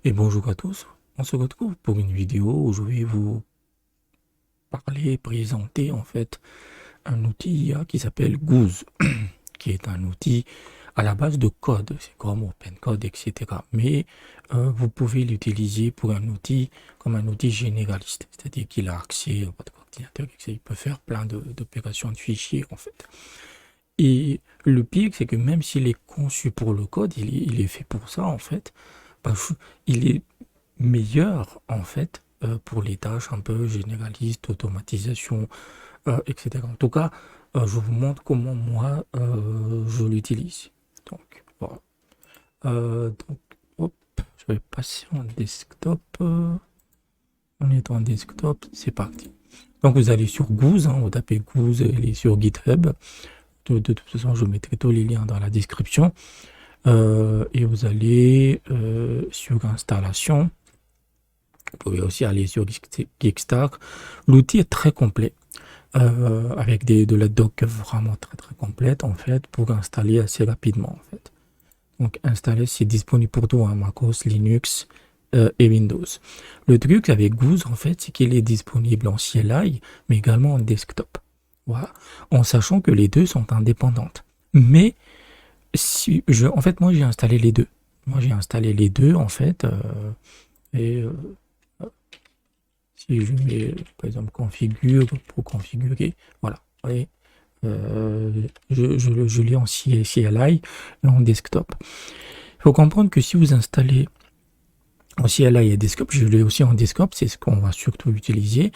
Et bonjour à tous, on se retrouve pour une vidéo où je vais vous présenter en fait un outil IA qui s'appelle Goose, qui est un outil à la base de code, c'est comme OpenCode, etc. Mais vous pouvez l'utiliser pour un outil comme un outil généraliste, c'est-à-dire qu'il a accès à votre ordinateur, etc. Il peut faire plein d'opérations de fichiers en fait. Et le pire, c'est que même s'il est conçu pour le code, il est fait pour ça en fait, parce qu'il est meilleur en fait pour les tâches un peu généralistes, automatisation, etc. En tout cas, je vous montre comment moi je l'utilise. Donc, voilà. Donc, hop, je vais passer en desktop. On est en desktop, c'est parti. Donc, vous allez sur Goose, hein, vous tapez Goose, il est sur GitHub. De toute façon, je mettrai tous les liens dans la description. Et vous allez sur installation. Vous pouvez aussi aller sur Kickstarter. L'outil est très complet, avec de la doc vraiment très complète en fait, pour installer assez rapidement en fait. Donc installer, c'est disponible pour tout, hein, MacOS, Linux et Windows. Le truc avec Goose en fait, c'est qu'il est disponible en CLI, mais également en desktop. Voilà, en sachant que les deux sont indépendantes. Mais si en fait, moi j'ai installé les deux. Moi j'ai installé les deux en fait, et si je mets, par exemple, configure pour configurer, voilà. Vous voyez, je l'ai en CLI et en desktop. Il faut comprendre que si vous installez en CLI et desktop, je l'ai aussi en desktop, c'est ce qu'on va surtout utiliser.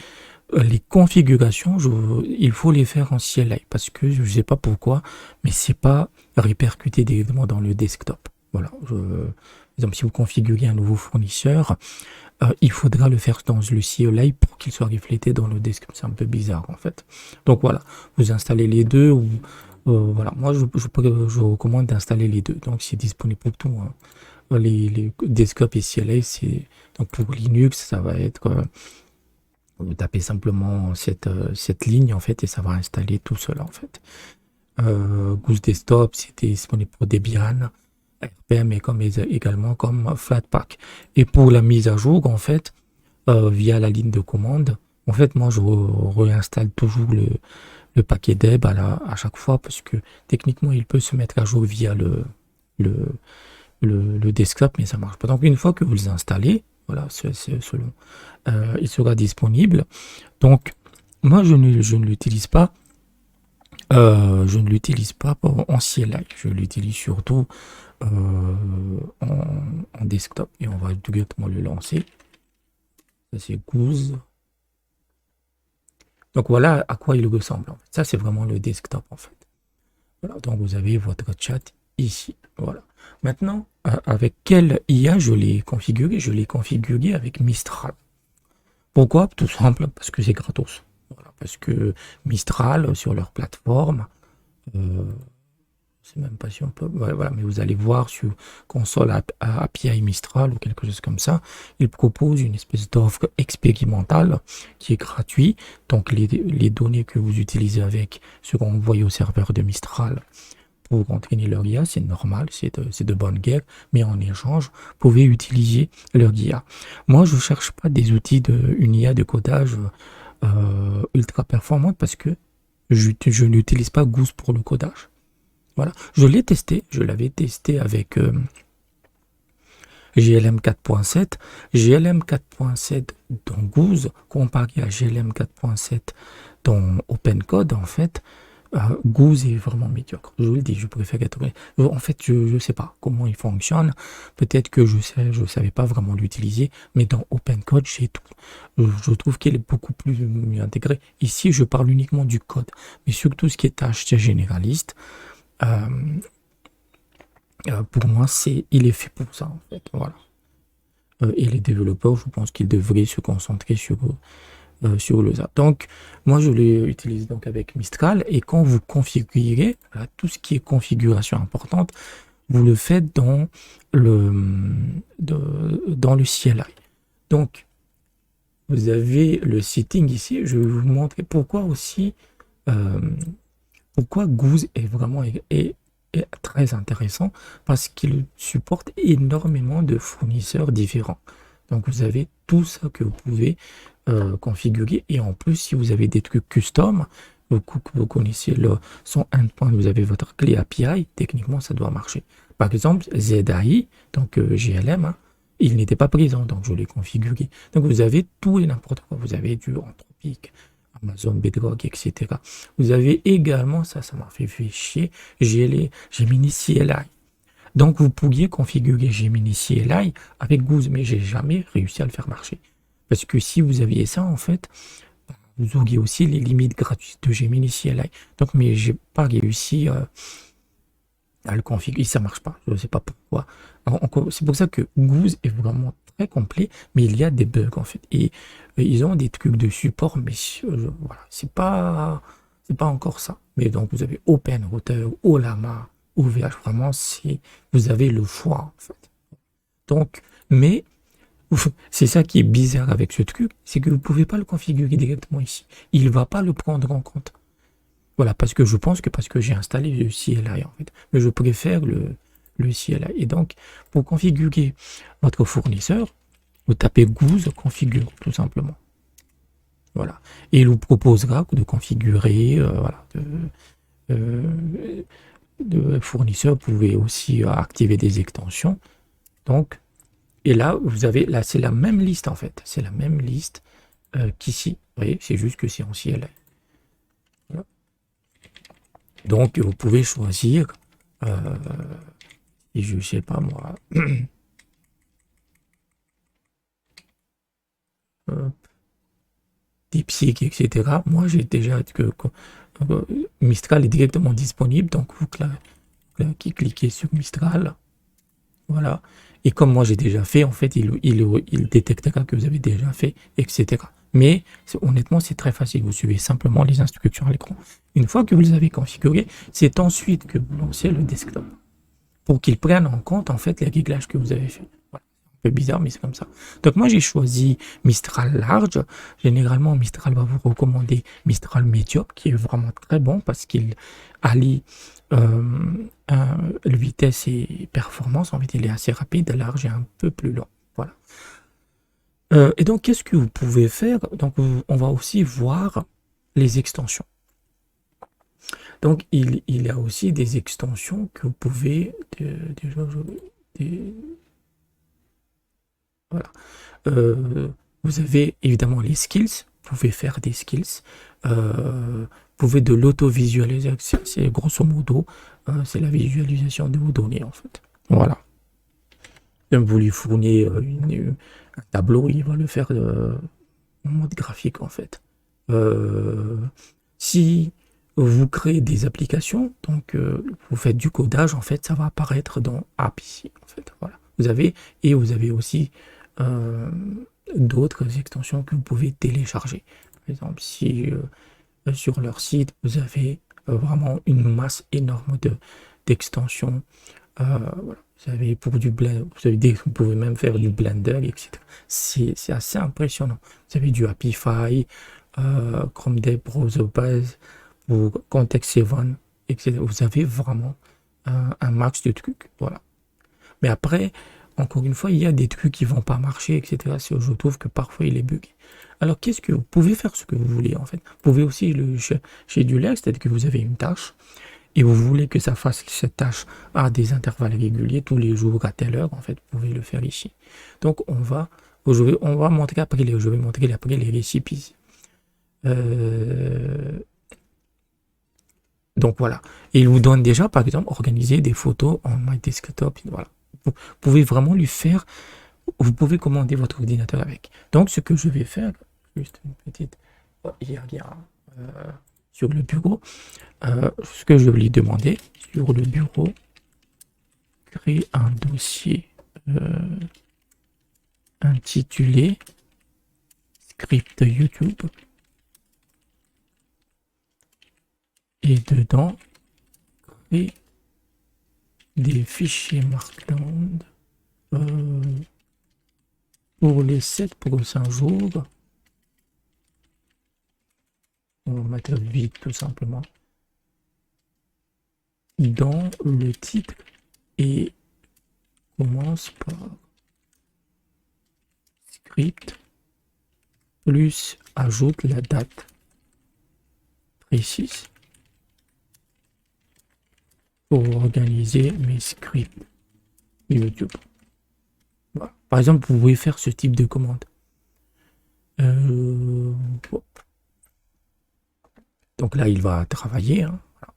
Les configurations, il faut les faire en CLI parce que je ne sais pas pourquoi, mais c'est pas répercuté directement dans le desktop. Voilà. Par exemple, si vous configurez un nouveau fournisseur, il faudra le faire dans le CLI pour qu'il soit reflété dans le desktop. C'est un peu bizarre en fait. Donc voilà, vous installez les deux ou voilà. Moi, je recommande d'installer les deux. Donc c'est disponible pour tout, hein. Les desktop et CLI, c'est donc pour Linux, ça va être vous tapez simplement cette ligne en fait et ça va installer tout seul en fait. Goose Desktop, c'était disponible pour Debian, RPM et également comme Flatpak. Et pour la mise à jour, en fait, via la ligne de commande, en fait, moi, je réinstalle toujours le paquet deb à chaque fois parce que techniquement, il peut se mettre à jour via le, le desktop, mais ça marche pas. Donc, une fois que vous les installez, voilà, c'est selon, il sera disponible. Donc, moi, je ne l'utilise pas. Je ne l'utilise pas en CLI, je l'utilise surtout en desktop et on va directement le lancer. Ça c'est Goose. Donc voilà à quoi il ressemble. En fait. Ça c'est vraiment le desktop en fait. Voilà, donc vous avez votre chat ici. Voilà. Maintenant, avec quelle IA je l'ai configuré? Je l'ai configuré avec Mistral. Pourquoi? Tout simple, parce que c'est gratos. Voilà, parce que Mistral sur leur plateforme, euh, c'est même pas si on peut. Ouais, voilà, mais vous allez voir sur console API Mistral ou quelque chose comme ça. Il propose une espèce d'offre expérimentale qui est gratuite. Donc les données que vous utilisez avec seront envoyées au serveur de Mistral pour entraîner leur IA. C'est normal, c'est de bonne guerre. Mais en échange, vous pouvez utiliser leur IA. Moi, je ne cherche pas des outils une IA de codage ultra performante parce que je n'utilise pas Goose pour le codage. Voilà, je l'ai testé, je l'avais testé avec GLM 4.7. GLM 4.7 dans Goose, comparé à GLM 4.7 dans OpenCode, en fait, Goose est vraiment médiocre. Je vous le dis, je préfère être... En fait, je ne sais pas comment il fonctionne. Peut-être que je savais pas vraiment l'utiliser, mais dans OpenCode, j'ai tout. Je trouve qu'il est beaucoup plus mieux intégré. Ici, je parle uniquement du code, mais surtout ce qui est tâche généraliste. Euh, pour moi, il est fait pour ça, en fait. Voilà. Et les développeurs, je pense qu'ils devraient se concentrer sur le ZAP. Donc, moi, je l'ai utilisé donc avec Mistral. Et quand vous configurez, voilà, tout ce qui est configuration importante, vous le faites dans le CLI. Donc, vous avez le setting ici. Je vais vous montrer pourquoi aussi, pourquoi Goose est vraiment est très intéressant parce qu'il supporte énormément de fournisseurs différents. Donc vous avez tout ça que vous pouvez configurer. Et en plus, si vous avez des trucs custom, vous connaissez son endpoint, vous avez votre clé API, techniquement ça doit marcher. Par exemple, ZAI, donc GLM, hein, il n'était pas présent, donc je l'ai configuré. Donc vous avez tout et n'importe quoi. Vous avez du Anthropic, Amazon Bedrock, etc. Vous avez également, ça m'a fait chier, Gemini CLI. Donc vous pourriez configurer Gemini CLI avec Goose, mais j'ai jamais réussi à le faire marcher. Parce que si vous aviez ça, en fait, vous auriez aussi les limites gratuites de Gemini CLI. Donc, mais j'ai pas réussi à le configurer, ça marche pas, je ne sais pas pourquoi. C'est pour ça que Goose est vraiment très complet, mais il y a des bugs en fait. Et ils ont des trucs de support, mais voilà, c'est pas encore ça. Mais donc vous avez OpenRouter, Ollama, OVH, vraiment, vous avez le choix en fait. Donc, mais c'est ça qui est bizarre avec ce truc, c'est que vous ne pouvez pas le configurer directement ici. Il ne va pas le prendre en compte. Voilà, parce que je pense que parce que j'ai installé le CLI en fait. Mais je préfère le CLI. Et donc, pour configurer votre fournisseur, vous tapez Goose configure tout simplement. Voilà. Et il vous proposera de configurer voilà, de fournisseur. Vous pouvez aussi activer des extensions. Donc, et là, vous avez, là, c'est la même liste en fait. C'est la même liste qu'ici. Vous voyez, c'est juste que c'est en CLI. Voilà. Donc, vous pouvez choisir, et je sais pas moi, DeepSeek, etc. Moi, j'ai déjà que Mistral est directement disponible, donc vous cliquez sur Mistral, voilà. Et comme moi j'ai déjà fait, en fait, il détectera que vous avez déjà fait, etc. Mais honnêtement, c'est très facile. Vous suivez simplement les instructions à l'écran. Une fois que vous les avez configurées, c'est ensuite que vous lancez le desktop pour qu'il prenne en compte en fait les réglages que vous avez fait. Voilà. Un peu bizarre, mais c'est comme ça. Donc moi j'ai choisi Mistral Large. Généralement, Mistral va vous recommander Mistral Medium, qui est vraiment très bon parce qu'il allie vitesse et performance. En fait, il est assez rapide, large et un peu plus long. Voilà. Et donc, qu'est-ce que vous pouvez faire? Donc, on va aussi voir les extensions. Donc, il y a aussi des extensions que vous pouvez... voilà. Vous avez évidemment les skills. Vous pouvez faire des skills. Vous pouvez de l'auto-visualisation. C'est grosso modo, c'est la visualisation de vos données en fait. Voilà. Donc, vous lui fournissez un tableau, il va le faire en mode graphique en fait. Si vous créez des applications, donc vous faites du codage, en fait, ça va apparaître dans App ici, en fait. Voilà. Vous avez aussi d'autres extensions que vous pouvez télécharger. Par exemple, si sur leur site, vous avez vraiment une masse énorme d'extensions. Voilà. Vous avez pour du blend, vous pouvez même faire du Blender, etc. C'est assez impressionnant. Vous avez du Happify, Chrome Dev Browser Base, ou Context 7, etc. Vous avez vraiment un max de trucs. Voilà. Mais après, encore une fois, il y a des trucs qui vont pas marcher, etc. Je trouve que parfois il est bugué. Alors, qu'est-ce que vous pouvez faire ce que vous voulez en fait? Vous pouvez aussi le scheduler, c'est-à-dire que vous avez une tâche et vous voulez que ça fasse cette tâche à des intervalles réguliers, tous les jours à telle heure, en fait, vous pouvez le faire ici. Donc, on va montrer après je vais montrer après les récipes. Donc voilà. Et il vous donne déjà, par exemple, organiser des photos en My Desktop. Voilà. Vous pouvez vraiment lui faire, vous pouvez commander votre ordinateur avec. Donc, ce que je vais faire, juste une petite, il y a sur le bureau, ce que je vais lui demander sur le bureau, créer un dossier intitulé script YouTube et dedans créer des fichiers Markdown pour les 7 prochains jours. On va mettre vide tout simplement. dans le titre et commence par script plus ajoute la date précise pour organiser mes scripts YouTube. Voilà. Par exemple, vous pouvez faire ce type de commande. Donc là, il va travailler. Hein. Voilà.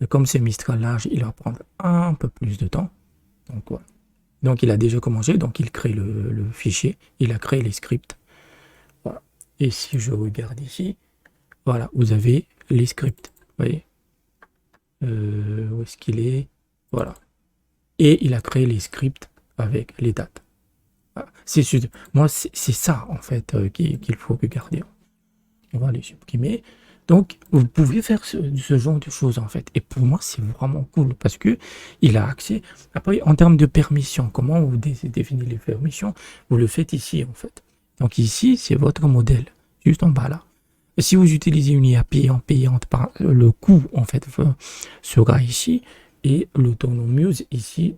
Et comme c'est Mistral large, il va prendre un peu plus de temps. Donc voilà. Donc il a déjà commencé, donc il crée le fichier, il a créé les scripts. Voilà. Et si je regarde ici, voilà, vous avez les scripts. Vous voyez où est-ce qu'il est? Voilà. Et il a créé les scripts avec les dates. Voilà. Moi, c'est ça, en fait, qu'il faut regarder. On va les supprimer. Donc, vous pouvez faire ce genre de choses, en fait. Et pour moi, c'est vraiment cool parce que il a accès. Après, en termes de permission, comment vous définissez les permissions? Vous le faites ici, en fait. Donc, ici, c'est votre modèle, juste en bas là. Et si vous utilisez une IA payante, le coût, en fait, sera ici et l'autonomuse ici.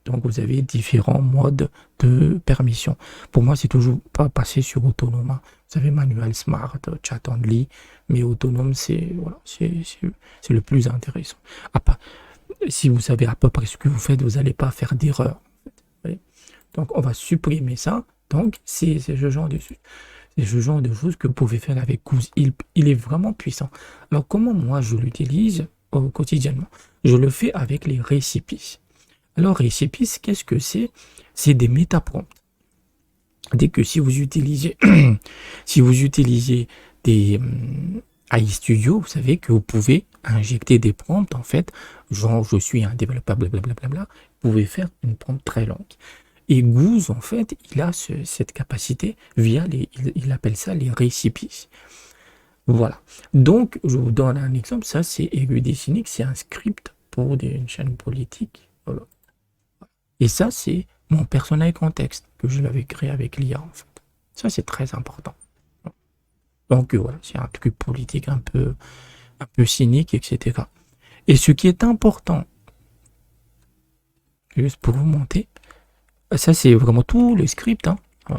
Donc, vous avez différents modes de permission. Pour moi, c'est toujours pas passer sur autonome. Vous avez manuel, smart, chat only, mais autonome, c'est voilà, c'est le plus intéressant. Si vous savez à peu près ce que vous faites, vous n'allez pas faire d'erreur. En fait. Donc, on va supprimer ça. Donc, c'est ce genre de choses que vous pouvez faire avec Goose. Il est vraiment puissant. Alors, comment moi, je l'utilise quotidiennement? Je le fais avec les récipes. Alors, récipes, qu'est-ce que c'est? C'est des métaprompts. Dès que si vous utilisez, si vous utilisez des AI Studio, vous savez que vous pouvez injecter des prompts, en fait, genre je suis un développeur, blablabla, vous pouvez faire une prompt très longue. Et Goose, en fait, il a cette capacité via il appelle ça les récipes. Voilà. Donc, je vous donne un exemple. Ça, c'est Erudicinic, c'est un script pour une chaîne politique. Voilà. Et ça, c'est mon personnage contexte que je l'avais créé avec l'IA, en fait. Ça, c'est très important. Donc, voilà, c'est un truc politique un peu cynique, etc. Et ce qui est important, juste pour vous montrer, ça, c'est vraiment tout le script, hein.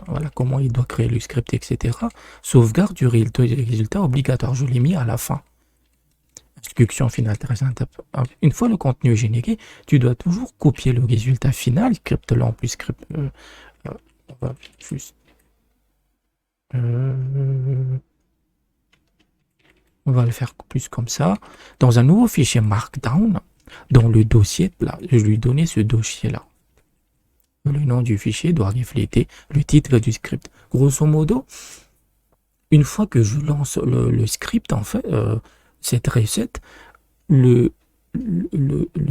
Voilà comment il doit créer le script, etc. Sauvegarde du résultat obligatoire. Je l'ai mis à la fin. Instruction finale très important. Une fois le contenu généré, tu dois toujours copier le résultat final, script là en plus script. On va juste. On va le faire plus comme ça. Dans un nouveau fichier Markdown, dans le dossier, là, je lui donnais ce dossier-là. Le nom du fichier doit refléter le titre du script. Grosso modo, une fois que je lance le script, en fait, cette recette, le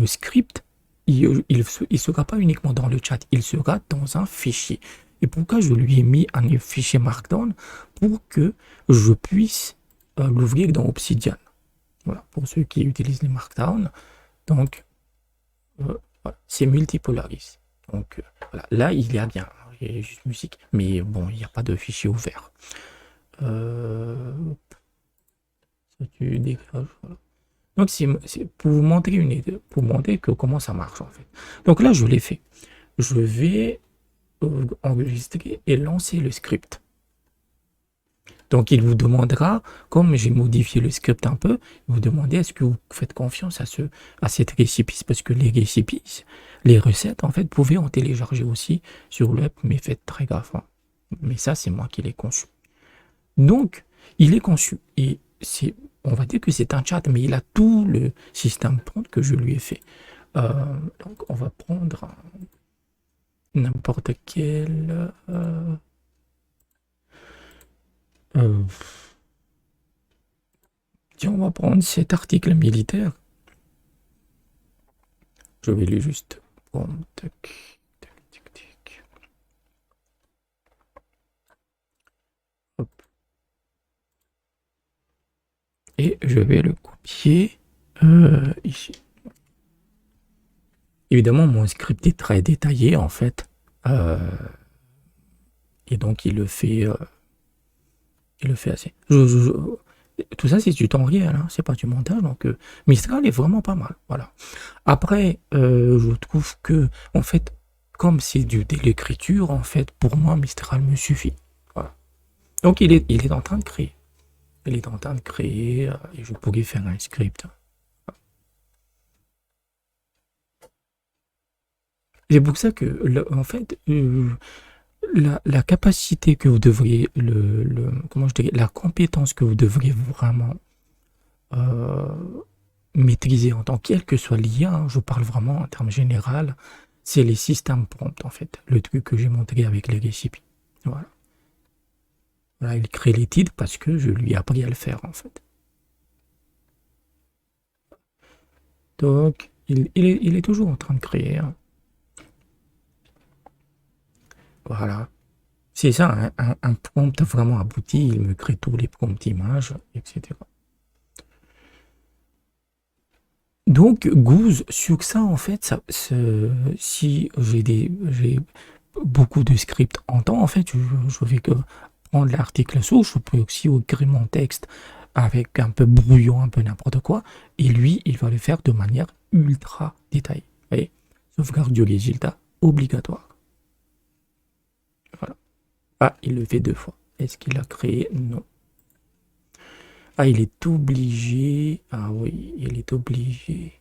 script, il ne sera pas uniquement dans le chat, il sera dans un fichier. Et pourquoi je lui ai mis un fichier Markdown? Pour que je puisse l'ouvrir dans Obsidian. Voilà, pour ceux qui utilisent les Markdown. Donc, voilà, c'est multipolaris. Donc, voilà, là, il y a bien, il y a juste musique, mais bon, il n'y a pas de fichier ouvert. Ça, tu dégages, voilà. Donc, c'est pour vous montrer comment ça marche, en fait. Donc là, je l'ai fait. Je vais enregistrer et lancer le script. Donc, il vous demandera, comme j'ai modifié le script un peu, il vous demandez est-ce que vous faites confiance à cette récipe, parce que les récipes, les recettes, en fait, vous pouvez en télécharger aussi sur le web, mais faites très gaffe. Hein. Mais ça, c'est moi qui l'ai conçu. Donc, il est conçu et on va dire que c'est un chat, mais il a tout le système prompt que je lui ai fait. Donc, on va prendre n'importe quel. Tiens, on va prendre cet article militaire. Je vais lui juste prendre. Tac, tac, tac, tac. Hop. Et je vais le copier ici. Évidemment, mon script est très détaillé en fait. Et donc il le fait assez. Tout ça, c'est du temps réel, hein, c'est pas du montage. Donc, Mistral est vraiment pas mal. Voilà. Après, je trouve que, en fait, comme c'est de l'écriture, en fait, pour moi, Mistral me suffit. Voilà. Donc, il est en train de créer. Il est en train de créer et je pourrais faire un script. C'est pour ça que, en fait, la capacité que vous devriez, comment je dirais, la compétence que vous devriez vraiment euh, maîtriser en tant quel que soit l'IA, hein, je parle vraiment en termes général, c'est les systèmes prompts en fait, le truc que j'ai montré avec les récipients. Voilà. Voilà, il crée les titres parce que je lui ai appris à le faire en fait. Donc, il est toujours en train de créer, hein. Voilà. C'est ça, hein, un prompt vraiment abouti, il me crée tous les prompts images, etc. Donc, Goose, sur ça, en fait, si j'ai beaucoup de scripts en temps, en fait, je vais que prendre l'article source, je peux aussi écrire mon texte avec un peu brouillon, un peu n'importe quoi, et lui, il va le faire de manière ultra détaillée. Vous voyez, sauvegarde du résultat obligatoire. Voilà. Ah, il le fait 2 fois. Est-ce qu'il a créé? Non. Ah, il est obligé. Ah oui, il est obligé.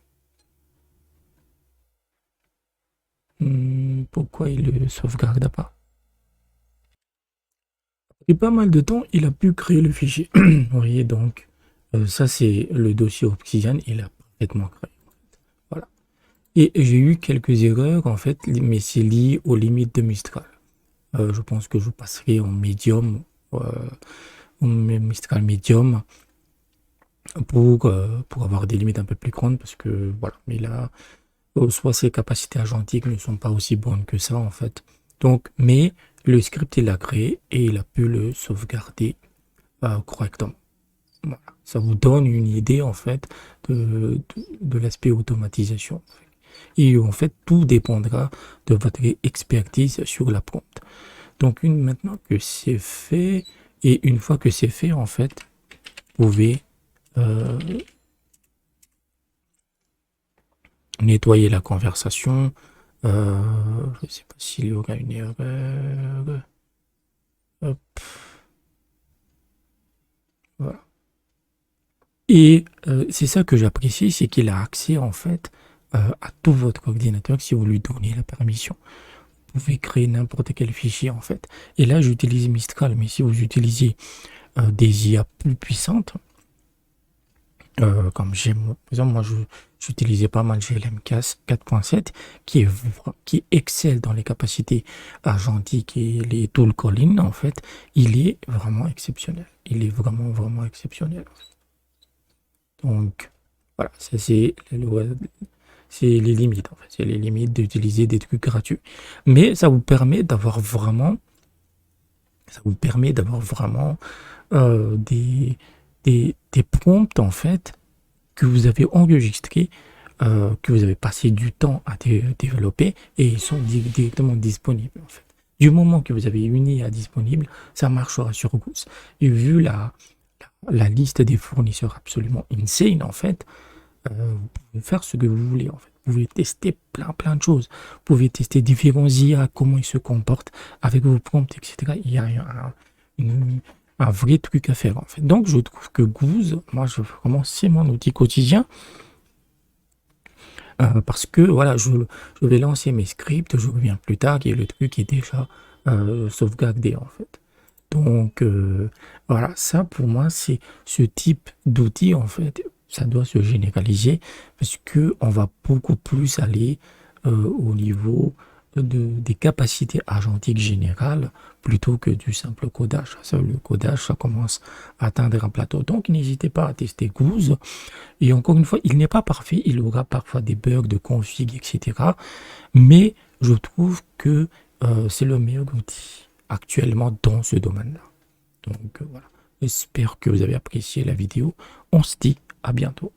Pourquoi il le sauvegarde pas? Et pas mal de temps, il a pu créer le fichier. Vous voyez, donc, ça c'est le dossier Obsidian, il a parfaitement créé. Voilà. Et j'ai eu quelques erreurs, en fait, mais c'est lié aux limites de Mistral. Je pense que je passerai en médium, au Mistral médium, pour avoir des limites un peu plus grandes, parce que, voilà, mais là, soit ses capacités agentiques ne sont pas aussi bonnes que ça, en fait. Donc, mais le script, il l'a créé et il a pu le sauvegarder correctement. Voilà. Ça vous donne une idée en fait de l'aspect automatisation. Et en fait, tout dépendra de votre expertise sur la prompt. Donc maintenant que c'est fait, et une fois que c'est fait, en fait, vous pouvez euh, nettoyer la conversation. Je ne sais pas s'il y aura une erreur. Hop, voilà. Et c'est ça que j'apprécie, c'est qu'il a accès en fait à tout votre ordinateur si vous lui donnez la permission. Vous pouvez créer n'importe quel fichier en fait. Et là, j'utilise Mistral, mais si vous utilisez des IA plus puissantes, comme par exemple, moi j'utilisais pas mal GLM 4.7 qui excelle dans les capacités agentiques et les tool calling en fait, il est vraiment exceptionnel. Il est vraiment, vraiment exceptionnel. Donc, voilà, ça c'est les limites, en fait. C'est les limites d'utiliser des trucs gratuits. Mais ça vous permet d'avoir vraiment des prompts, en fait, que vous avez enregistrés, que vous avez passé du temps à développer et ils sont directement disponibles, en fait. Du moment que vous avez une IA disponible, ça marchera sur Goose. Et vu la liste des fournisseurs absolument insane, en fait, vous pouvez faire ce que vous voulez, en fait. Vous pouvez tester plein de choses. Vous pouvez tester différents IA, comment ils se comportent avec vos prompts, etc. Il y a un vrai truc à faire, en fait. Donc, je trouve que Goose, moi, vraiment, c'est mon outil quotidien. Parce que, voilà, je vais lancer mes scripts, je reviens plus tard et le truc est déjà sauvegardé, en fait. Donc, voilà, ça pour moi, c'est ce type d'outil, en fait, ça doit se généraliser parce que on va beaucoup plus aller au niveau des capacités agentiques générales plutôt que du simple codage. Ça, le codage, ça commence à atteindre un plateau. Donc, n'hésitez pas à tester Goose. Et encore une fois, il n'est pas parfait, il aura parfois des bugs de config, etc. Mais je trouve que c'est le meilleur outil actuellement dans ce domaine-là. Donc voilà, j'espère que vous avez apprécié la vidéo. On se dit à bientôt.